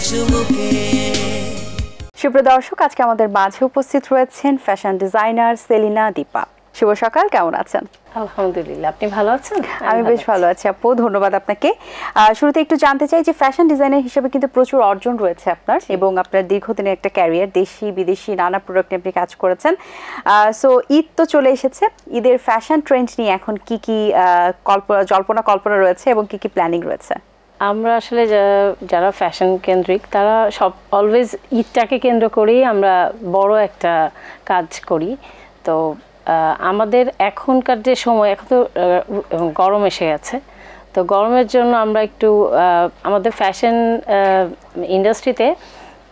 চুমুকে। সুপ্রিয় দর্শক, আজকে আমাদের মাঝে উপস্থিত রয়েছেন ফ্যাশন ডিজাইনার সেলিনা দীপা। শুভ সকাল, কেমন আছেন? আলহামদুলিল্লাহ, আপনি ভালো আছেন? আমি বেশ ভালো আছি আপু, ধন্যবাদ আপনাকে। শুরুতে একটু জানতে চাই যে ফ্যাশন ডিজাইনার হিসেবে কিন্তু প্রচুর অর্জন রয়েছে আপনার, এবং আপনার দীর্ঘদিনের একটা ক্যারিয়ার, দেশি বিদেশি নানা প্রোডাক্ট নিয়ে আপনি কাজ করেছেন। সো ঈদ তো চলে এসেছে, ঈদের ফ্যাশন ট্রেন্ড নিয়ে এখন কি কি কল্পনা রয়েছে এবং কি কি প্ল্যানিং রয়েছে? আমরা আসলে যারা ফ্যাশন কেন্দ্রিক তারা সব অলওয়েজ ঈদটাকে কেন্দ্র করেই আমরা বড় একটা কাজ করি। তো আমাদের এখনকার যে সময়, এখন তো গরম এসে গেছে, তো গরমের জন্য আমরা একটু আমাদের ফ্যাশন ইন্ডাস্ট্রিতে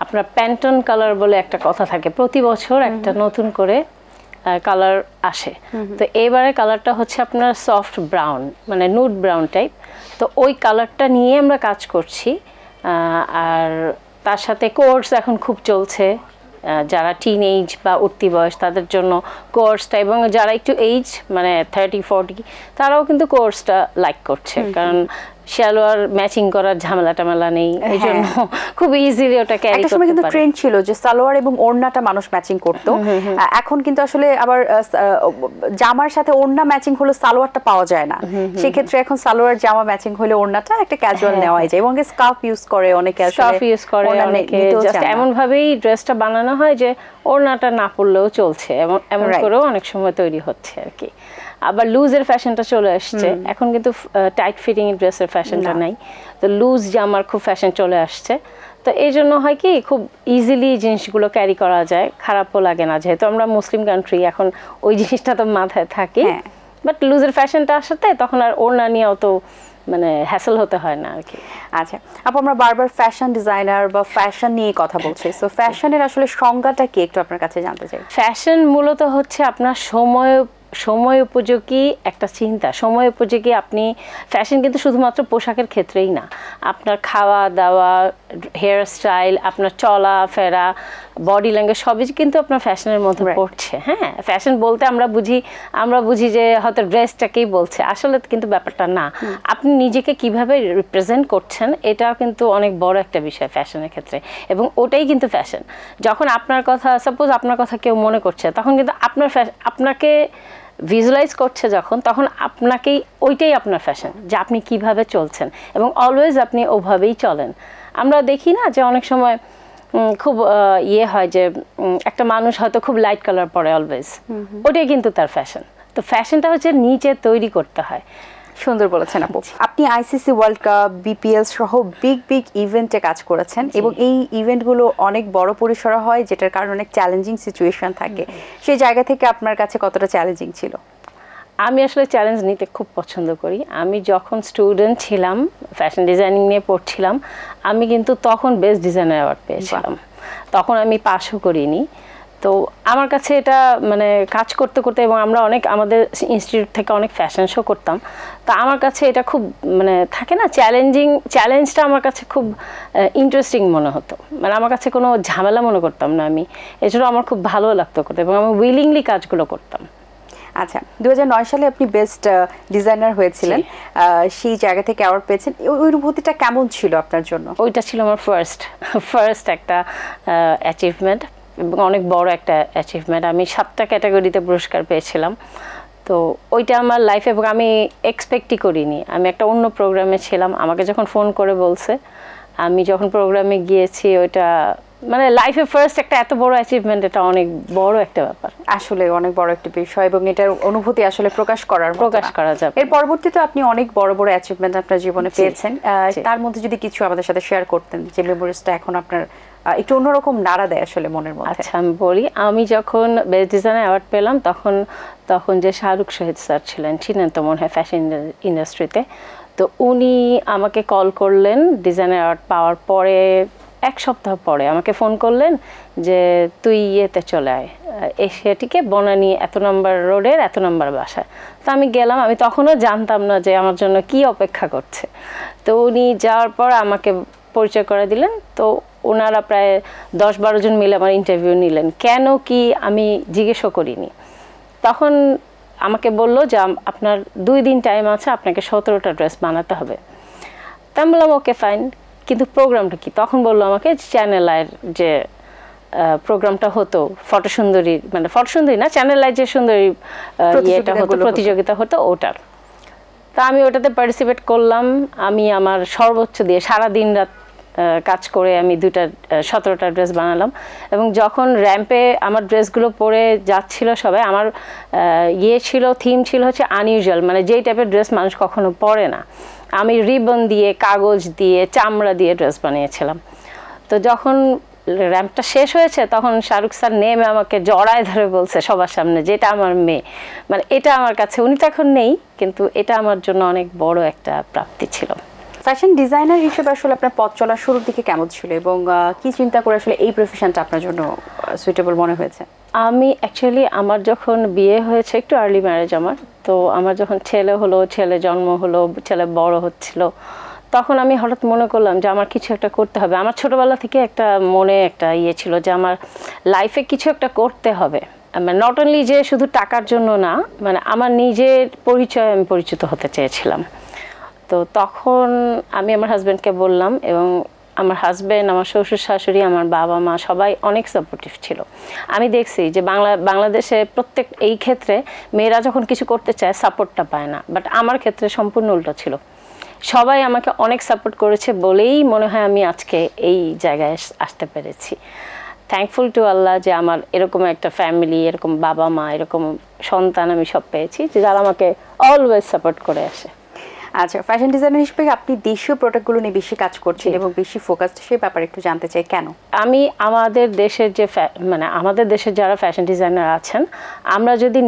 আপনার প্যান্টন কালার বলে একটা কথা থাকে, প্রতি বছর একটা নতুন করে কালার আসে। তো এবারে কালারটা হচ্ছে আপনার সফট ব্রাউন, মানে নুড ব্রাউন টাইপ। তো ওই কালারটা নিয়ে আমরা কাজ করছি। আর তার সাথে কোর্স এখন খুব চলছে, যারা টিন এইজ বা উঠতি বয়স তাদের জন্য কোর্সটা, এবং যারা একটু এইজ মানে 30-40 তারাও কিন্তু কোর্সটা লাইক করছে, কারণ সালোয়ার ম্যাচিং করার ঝামেলা টামেলা নেই, এই জন্য খুব ইজিলি ওটা ক্যারি করতে পারে। একটা সময় কিন্তু ট্রেন্ড ছিল যে সালোয়ার এবং ওড়নাটা মানুষ ম্যাচিং করত, এখন কিন্তু আসলে আবার জামার সাথে ওড়না ম্যাচিং হলো সালোয়ারটা পাওয়া যায় না, সেই ক্ষেত্রে এখন সালোয়ার জামা ম্যাচিং হলে ওড়নাটা একটা ক্যাজুয়াল নেওয়াই যায়, এবং স্কার্ফ ইউজ করে অনেকে, স্কার্ফ ইউজ করে অনেকে, জাস্ট এমন ভাবেই ড্রেসটা বানানো হয় যে ওড়নাটা না পরলেও চলছে, এমন করেও অনেক সময় তৈরি হচ্ছে আর কি। আবার লুজের ফ্যাশনটা চলে আসছে, এখন কিন্তু টাইট ফিটিং ড্রেসের ফ্যাশনটা নাই, তো লুজ জামার খুব ফ্যাশন চলে আসছে। তো এই জন্য হয় কি, খুব ইজিলি জিনিসগুলো ক্যারি করা যায়, খারাপও লাগে না, যেহেতু আমরা মুসলিম কান্ট্রি, এখন ওই জিনিসটা তো মাথায় থাকে। বাট লুজের ফ্যাশনটা আসাতে তখন আর ওড়না নিয়েও তো মানে হ্যাসেল হতে হয় না আর কি। আচ্ছা আপু, আমরা বারবার ফ্যাশন ডিজাইনার বা ফ্যাশন নিয়ে কথা বলছি, সো ফ্যাশনের আসলে সংজ্ঞাটা কি একটু আপনার কাছে জানতে চাই। ফ্যাশন মূলত হচ্ছে আপনার সময় উপযোগী একটা চিন্তা, সময় উপযোগী আপনি ফ্যাশন কিন্তু শুধুমাত্র পোশাকের ক্ষেত্রেই না, আপনার খাওয়া দাওয়া, হেয়ার স্টাইল, আপনার চলাফেরা, বডি ল্যাঙ্গুয়েজ সবই কিন্তু আপনার ফ্যাশনের মধ্যে পড়ছে। হ্যাঁ, ফ্যাশন বলতে আমরা বুঝি যে হয়তো ড্রেসটাকেই বলছে, আসলে কিন্তু ব্যাপারটা না, আপনি নিজেকে কিভাবে রিপ্রেজেন্ট করছেন এটাও কিন্তু অনেক বড় একটা বিষয় ফ্যাশনের ক্ষেত্রে, এবং ওটাই কিন্তু ফ্যাশন। যখন আপনার কথা, সাপোজ আপনার কথা কেউ মনে করছে, তখন কিন্তু আপনাকে ভিজুয়ালাইজ করছে যখন, তখন আপনাকেই ওইটাই আপনার ফ্যাশন, যে আপনি কিভাবে চলছেন, এবং অলওয়েজ আপনি ওভাবেই চলেন। আমরা দেখি না যে অনেক সময় খুব হয় যে একটা মানুষ হয়তো খুব লাইট কালার পরে অলওয়েজ, ওটাই কিন্তু তার ফ্যাশন। তো ফ্যাশনটা হচ্ছে নিচে তৈরি করতে হয়। সুন্দর বলেছেন আপু। আপনি আইসিসি ওয়ার্ল্ড কাপ, বিপিএল সহ বিগ ইভেন্টে কাজ করেছেন, এবং এই ইভেন্টগুলো অনেক বড় পরিসরে হয়, যেটার কারণে অনেক চ্যালেঞ্জিং সিচুয়েশন থাকে। সেই জায়গা থেকে আপনার কাছে কতটা চ্যালেঞ্জিং ছিল? আমি আসলে চ্যালেঞ্জ নিতে খুব পছন্দ করি। আমি যখন স্টুডেন্ট ছিলাম, ফ্যাশন ডিজাইনিং নিয়ে পড়ছিলাম, আমি কিন্তু তখন বেস্ট ডিজাইনার অ্যাওয়ার্ড পেয়েছিলাম। তখন আমি পাসও করিনি। তো আমার কাছে এটা মানে কাজ করতে করতে, এবং আমরা আমাদের ইনস্টিটিউট থেকে অনেক ফ্যাশন শো করতাম, তো আমার কাছে এটা খুব মানে থাকে না, চ্যালেঞ্জটা আমার কাছে খুব ইন্টারেস্টিং মনে হতো, মানে আমার কাছে কোনো ঝামেলা মনে করতাম না আমি, এজন্য আমার খুব ভালো লাগতো করতে, এবং আমি উইলিংলি কাজগুলো করতাম। আচ্ছা, 2009 সালে আপনি বেস্ট ডিজাইনার হয়েছিলেন, সেই জায়গা থেকে অ্যাওয়ার্ড পেয়েছেন, ওই অনুভূতিটা কেমন ছিল আপনার জন্য? ওইটা ছিল আমার ফার্স্ট একটা অ্যাচিভমেন্ট, এবং অনেক বড় একটা অ্যাচিভমেন্ট। আমি 7টা ক্যাটাগরিতে পুরস্কার পেয়েছিলাম। তো ওইটা আমার লাইফে, এবং আমি এক্সপেক্টই করিনি। আমি একটা অন্য প্রোগ্রামে ছিলাম, আমাকে যখন ফোন করে বলছে, আমি যখন প্রোগ্রামে গিয়েছি, ওইটা মানে লাইফে ফার্স্ট একটা এত বড় অ্যাচিভমেন্ট, এটা অনেক বড় একটা ব্যাপার, আসলে অনেক বড় একটা বিষয়, এবং এটার অনুভূতি আসলে প্রকাশ করা যাবে। এর পরবর্তীতে আপনি অনেক বড় অ্যাচিভমেন্ট আপনার জীবনে পেয়েছেন, তার মধ্যে যদি কিছু আমাদের সাথে শেয়ার করতেন, যে মেমোরিজটা এখন আপনার একটু অন্যরকম নাড়া দেয় আসলে মনের মধ্যে। আচ্ছা, আমি বলি, আমি যখন বেস্ট ডিজাইনার অ্যাওয়ার্ড পেলাম, তখন যে শাহরুখ শহীদ স্যার ছিলেন তো মনে হয় ফ্যাশন ইন্ডাস্ট্রিতে, তো উনি আমাকে কল করলেন ডিজাইনার অ্যাওয়ার্ড পাওয়ার পরে 1 সপ্তাহ পরে আমাকে ফোন করলেন যে তুই ইয়েতে চলে আয়, এশিয়াটিকে বনানী 1 নম্বর রোডের 1 নম্বর বাসায়। তো আমি গেলাম, আমি তখনও জানতাম না যে আমার জন্য কি অপেক্ষা করছে। তো উনি যাওয়ার পর আমাকে পরিচয় করে দিলেন। তো ওনারা প্রায় 10-12 জন মিলে আমার ইন্টারভিউ নিলেন, কেন কি আমি জিজ্ঞেসও করিনি। তখন আমাকে বলল যে আপনার 2 দিন টাইম আছে, আপনাকে 17টা ড্রেস বানাতে হবে। তা আমি বললাম ওকে ফাইন, কিন্তু প্রোগ্রামটা কি? তখন বললো আমাকে চ্যানেল আইয়ের যে প্রোগ্রামটা হতো ফটোসুন্দরী, মানে ফটোসুন্দরী না, চ্যানেল আই যে সুন্দরী ইয়েটা হতো, প্রতিযোগিতা হতো, ওটার। তা আমি ওটাতে পার্টিসিপেট করলাম। আমি আমার সর্বোচ্চ দিয়ে সারা দিন রাত কাজ করে আমি 17টা ড্রেস বানালাম। এবং যখন র্যাম্পে আমার ড্রেসগুলো পরে যাচ্ছিল সবাই, আমার থিম ছিল হচ্ছে আনইউজুয়াল, মানে যেই টাইপের ড্রেস মানুষ কখনো পরে না। আমি রিবন দিয়ে, কাগজ দিয়ে, চামড়া দিয়ে ড্রেস বানিয়েছিলাম। তো যখন র্যাম্পটা শেষ হয়েছে তখন শাহরুখ স্যার নেমে আমাকে জড়ায় ধরে বলছে সবার সামনে, যেটা আমার মেয়ে, মানে এটা আমার কাছে, উনি তো এখন নেই, কিন্তু এটা আমার জন্য অনেক বড় একটা প্রাপ্তি ছিল। ফ্যাশন ডিজাইনার হিসেবে আসলে আপনার পথ চলার শুরুর দিকে কেমন ছিল এবং কি চিন্তা করে আসলে এই প্রফেশনটা আপনার জন্য সুইটেবল মনে হয়েছে? আমি অ্যাকচুয়ালি আমার যখন বিয়ে হয়েছে, একটু আর্লি ম্যারেজ আমার, তো আমার যখন ছেলে জন্ম হলো, ছেলে বড় হচ্ছিল, তখন আমি হঠাৎ মনে করলাম যে আমার কিছু একটা করতে হবে। আমার ছোটোবেলা থেকে একটা মনে একটা ইয়ে ছিল যে আমার লাইফে কিছু একটা করতে হবে, মানে নট অনলি যে শুধু টাকার জন্য না, মানে আমার নিজের পরিচয় আমি পরিচিত হতে চেয়েছিলাম। তো তখন আমি আমার হাজব্যান্ডকে বললাম, এবং আমার হাজব্যান্ড, আমার শ্বশুর শাশুড়ি, আমার বাবা মা সবাই অনেক সাপোর্টিভ ছিল। আমি দেখছি যে বাংলাদেশে প্রত্যেক এই ক্ষেত্রে মেয়েরা যখন কিছু করতে চায় সাপোর্টটা পায় না, বাট আমার ক্ষেত্রে সম্পূর্ণ উল্টো ছিল। সবাই আমাকে অনেক সাপোর্ট করেছে বলেই মনে হয় আমি আজকে এই জায়গায় আসতে পেরেছি। থ্যাঙ্কফুল টু আল্লাহ যে আমার এরকম একটা ফ্যামিলি, এরকম বাবা মা, এরকম সন্তান আমি সব পেয়েছি যে যারা আমাকে অলওয়েজ সাপোর্ট করে আসে। আচ্ছা, ফ্যাশন ডিজাইনার হিসেবে আপনি দেশীয় প্রোডাক্টগুলো নিয়ে বেশি কাজ করছেন এবং বেশি ফোকাসড, সেই ব্যাপারে একটু জানতে চাই কেন? আমি আমাদের দেশের যে আমাদের দেশের যারা ফ্যাশন ডিজাইনার আছেন, আমরা যদি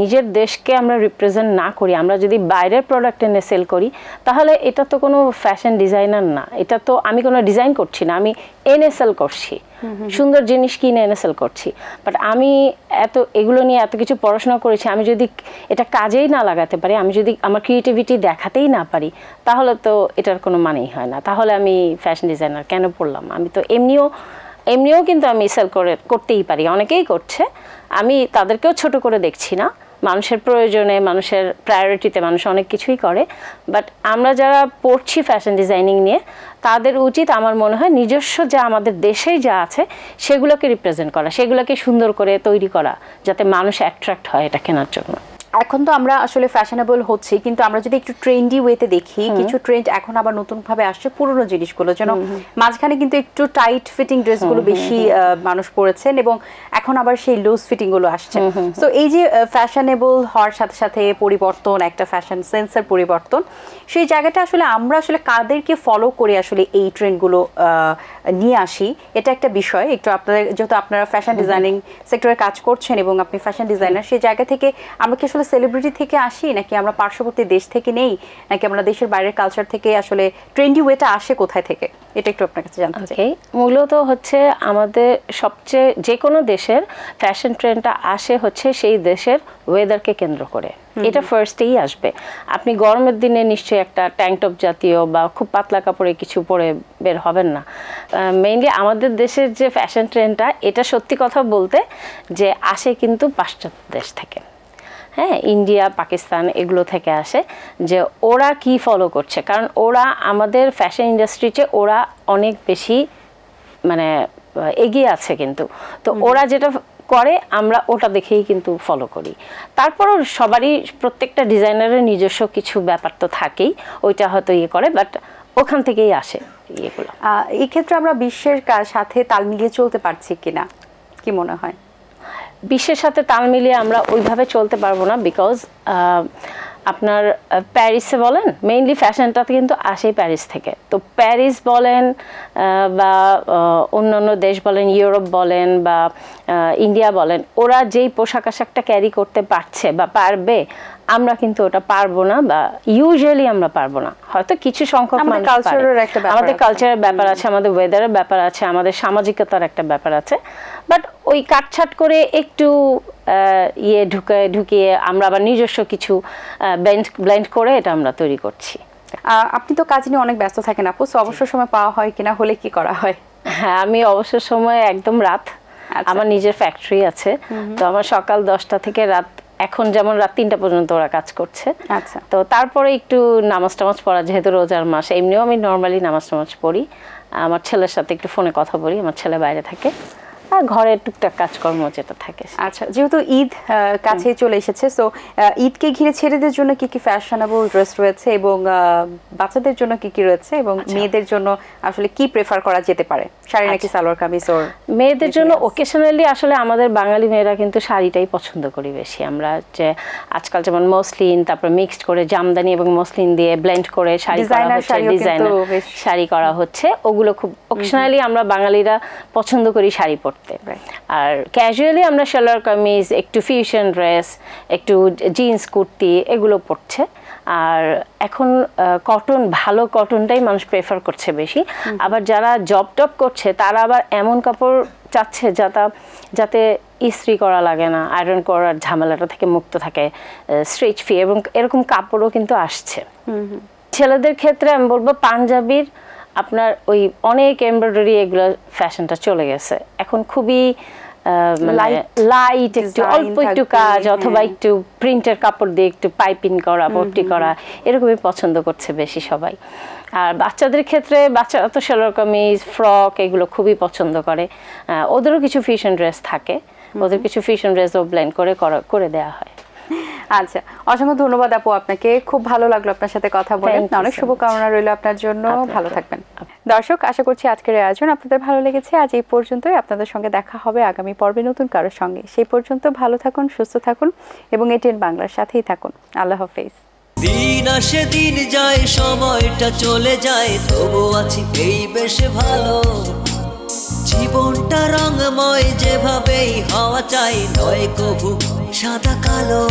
নিজের দেশকে আমরা রিপ্রেজেন্ট না করি, আমরা যদি বাইরের প্রোডাক্ট এনে সেল করি, তাহলে এটা তো কোনো ফ্যাশন ডিজাইনার না, এটা তো আমি কোনো ডিজাইন করছি না, আমি এনে সেল করছি, সুন্দর জিনিস কিনে এনে সেল করছি। বাট আমি এগুলো নিয়ে এত কিছু পড়াশোনা করেছি, আমি যদি এটা কাজেই না লাগাতে পারি, আমি যদি আমার ক্রিয়েটিভিটি দেখাতেই না পারি, তাহলে তো এটার কোনো মানেই হয় না। তাহলে আমি ফ্যাশন ডিজাইনার কেন পড়লাম? আমি তো এমনিও কিন্তু আমি সেল করতেই পারি, অনেকেই করছে, আমি তাদেরকেও ছোট করে দেখছি না। মানুষের প্রয়োজনে, মানুষের প্রায়োরিটিতে মানুষ অনেক কিছুই করে, বাট আমরা যারা পড়ছি ফ্যাশন ডিজাইনিং নিয়ে, তাদের উচিত আমার মনে হয় নিজস্ব যা আমাদের দেশেই যা আছে সেগুলোকে রিপ্রেজেন্ট করা, সেগুলোকে সুন্দর করে তৈরি করা, যাতে মানুষ অ্যাট্রাক্ট হয় এটা কেনার জন্য। এখন তো আমরা আসলে ফ্যাশনেবল হচ্ছি, কিন্তু আমরা যদি একটু ট্রেন্ডি ওয়েতে দেখি, কিছু ট্রেন্ড এখন আবার নতুন ভাবে আসছে পুরনো জিনিসগুলো, যেন মাঝখানে কিন্তু একটু টাইট ফিটিং ড্রেসগুলো বেশি মানুষ পরেছেন এবং এখন আবার সেই লুজ ফিটিং গুলো আসছে। তো এই যে ফ্যাশনেবল হওয়ার সাথে সাথে পরিবর্তন, একটা ফ্যাশন সেন্সের পরিবর্তন, সেই জায়গাটা আসলে আমরা আসলে কাদেরকে ফলো করে আসলে এই ট্রেন্ডগুলো নিয়ে আসি, এটা একটা বিষয়। একটু আপনাদের, যেহেতু আপনারা ফ্যাশন ডিজাইনিং সেক্টরে কাজ করছেন এবং আপনি ফ্যাশন ডিজাইনার, সেই জায়গা থেকে আমরা কি আসলে সেলিব্রিটি থেকে আসি, নাকি আমরা পার্শ্ববর্তী দেশ থেকে নেই, নাকি আমরা দেশের বাইরের কালচার থেকে আসলে ট্রেন্ডি ওয়েটা আসে কোথায় থেকে, এটা একটু আপনার কাছে জানতে চাই। মূলত হচ্ছে আমাদের সবচেয়ে যে কোনো দেশের ফ্যাশন ট্রেন্ডটা আসে হচ্ছে সেই দেশের ওয়েদারকে কেন্দ্র করে, এটা ফার্স্টেই আসবে। আপনি গরমের দিনে নিশ্চয়ই একটা ট্যাঙ্ক টপ জাতীয় বা খুব পাতলা কাপড়ে কিছু পরে বের হবেন না। মেইনলি আমাদের দেশের যে ফ্যাশন ট্রেন্ডটা, এটা সত্যি কথা বলতে যে আসে কিন্তু পাশ্চাত্য দেশ থেকে, হ্যাঁ, ইন্ডিয়া, পাকিস্তান, এগুলো থেকে আসে। যে ওরা কি ফলো করছে, কারণ ওরা আমাদের ফ্যাশন ইন্ডাস্ট্রিতে ওরা অনেক বেশি মানে এগিয়ে আছে কিন্তু, তো ওরা যেটা করে আমরা ওটা দেখেই কিন্তু ফলো করি। তারপরও সবারই, প্রত্যেকটা ডিজাইনারের নিজস্ব কিছু ব্যাপার তো থাকেই, ওইটা হয়তো ইয়ে করে, বাট ওখান থেকেই আসে ইয়েগুলো। এই ক্ষেত্রে আমরা বিশ্বের সাথে তাল মিলিয়ে চলতে পারছি কিনা, কি মনে হয়? বিশ্বের সাথে তাল মিলিয়ে আমরা ওইভাবে চলতে পারবো না, বিকজ আপনার প্যারিসে বলেন, মেইনলি ফ্যাশনটা কিন্তু আসেই প্যারিস থেকে। তো প্যারিস বলেন বা অন্যান্য দেশ বলেন, ইউরোপ বলেন বা ইন্ডিয়া বলেন, ওরা যেই পোশাক আশাকটা ক্যারি করতে পারছে বা পারবে, আমরা কিন্তু ওটা পারবো না, বা ইউজুয়ালি আমরা পারবো না। হয়তো কিছু সংখ্যক মানুষ পারে, আমাদের কালচারের ব্যাপার আছে, আমাদের ওয়েদারের ব্যাপার আছে, আমাদের সামাজিকতার একটা ব্যাপার আছে, বাট ওই কাটছাট করে একটু ঢুকিয়ে আমরা আবার নিজস্ব কিছু ব্লেন্ড করে এটা আমরা তৈরি করছি। আপনি তো কাজ নিয়ে অনেক ব্যস্ত থাকেন আপু, অবসর সময় পাওয়া হয় কিনা, হলে কি করা হয়? হ্যাঁ, আমি অবসর সময় একদম রাত, আমার নিজের ফ্যাক্টরি আছে, তো আমার সকাল 10টা থেকে রাত এখন যেমন রাত 3টা পর্যন্ত ওরা কাজ করছে। আচ্ছা। তো তারপরে একটু নামাজ টামাজ পড়া, যেহেতু রোজার মাস, এমনিও আমি নর্মালি নামাজ টামাজ পড়ি, আমার ছেলের সাথে একটু ফোনে কথা বলি, আমার ছেলে বাইরে থাকে, আর ঘরের টুকটাক কাজকর্ম যেটা থাকে। আচ্ছা, যেহেতু ঈদ কাছে চলে এসেছে, সো ঈদকে ঘিরে ছেলেদের জন্য কি কি ফ্যাশনেবল ড্রেস রয়েছে এবং বাচ্চাদের জন্য কি কি রয়েছে, এবং মেয়েদের জন্য আসলে কি প্রেফার করা যেতে পারে, শাড়ি নাকি সালোয়ার কামিজ? ওর মেয়েদের জন্য ওকেশনালি আসলে আমাদের বাঙালি মেয়েরা কিন্তু শাড়িটাই পছন্দ করি বেশি আমরা, যে আজকাল যেমন মসলিন, তারপর মিক্সড করে জামদানি এবং মসলিন দিয়ে ব্লেন্ড করে শাড়ি করা হচ্ছে, ডিজাইনার শাড়ি করা হচ্ছে, ওগুলো খুব ওকেশনালি আমরা বাঙালিরা পছন্দ করি শাড়ি পরতে। আর ক্যাজুয়ালি আমরা সালোয়ার কামিজ, একটু ফিউশন ড্রেস, একটু জিন্স কুর্তি এগুলো পরছে। আর এখন কটন, ভালো কটনটাই মানুষ প্রেফার করছে বেশি। আবার যারা জব টপ করছে তারা আবার এমন কাপড় চাচ্ছে যাতে ইস্ত্রি করা লাগে না, আয়রন করার ঝামেলাটা থেকে মুক্ত থাকে, স্ট্রেচ ফ্রি, এবং এরকম কাপড়ও কিন্তু আসছে। ছেলেদের ক্ষেত্রে আমি বলবো পাঞ্জাবির আপনার ওই অনেক এমব্রয়ডারি এগুলো ফ্যাশনটা চলে গেছে, এখন খুবই লাইট, একটু অল্প একটু কাজ, অথবা একটু প্রিন্টের কাপড় দিয়ে একটু পাইপিং করা, ভর্তি করা, এরকমই পছন্দ করছে বেশি সবাই। আর বাচ্চাদের ক্ষেত্রে বাচ্চারা তো সালোয়ার কামিজ, ফ্রক এগুলো খুবই পছন্দ করে। ওদেরও কিছু ফিউশন ড্রেস থাকে, ওদের কিছু ফিউশন ড্রেসও ব্লেন্ড করে দেওয়া হয়। আচ্ছা, অসংখ্য ধন্যবাদ আপু আপনাকে, খুব ভালো লাগলো আপনার সাথে কথা বলে। অনেক শুভকামনা রইল আপনার জন্য, ভালো থাকবেন। দর্শক, আশা করছি আজকের আয়োজন আপনাদের ভালো লেগেছে। আজ এই পর্যন্তই, আপনাদের সঙ্গে দেখা হবে আগামী পর্বে নতুন কারোর সঙ্গে। সেই পর্যন্ত ভালো থাকুন, সুস্থ থাকুন এবং এটিএন বাংলার সাথেই থাকুন। আল্লাহ হাফেজ। দিন আসে দিন যায়, সময়টা চলে যায়, তবু আছি এই বেশ ভালো। জীবনটা রঙময়, যেভাবেই হওয়া চাই, নয় কবু সাদা কালো।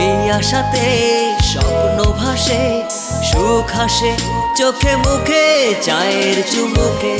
এই আশাতে স্বপ্ন ভাসে, সুখ হাসে চোখে মুখে, চায়ের চুমুকে।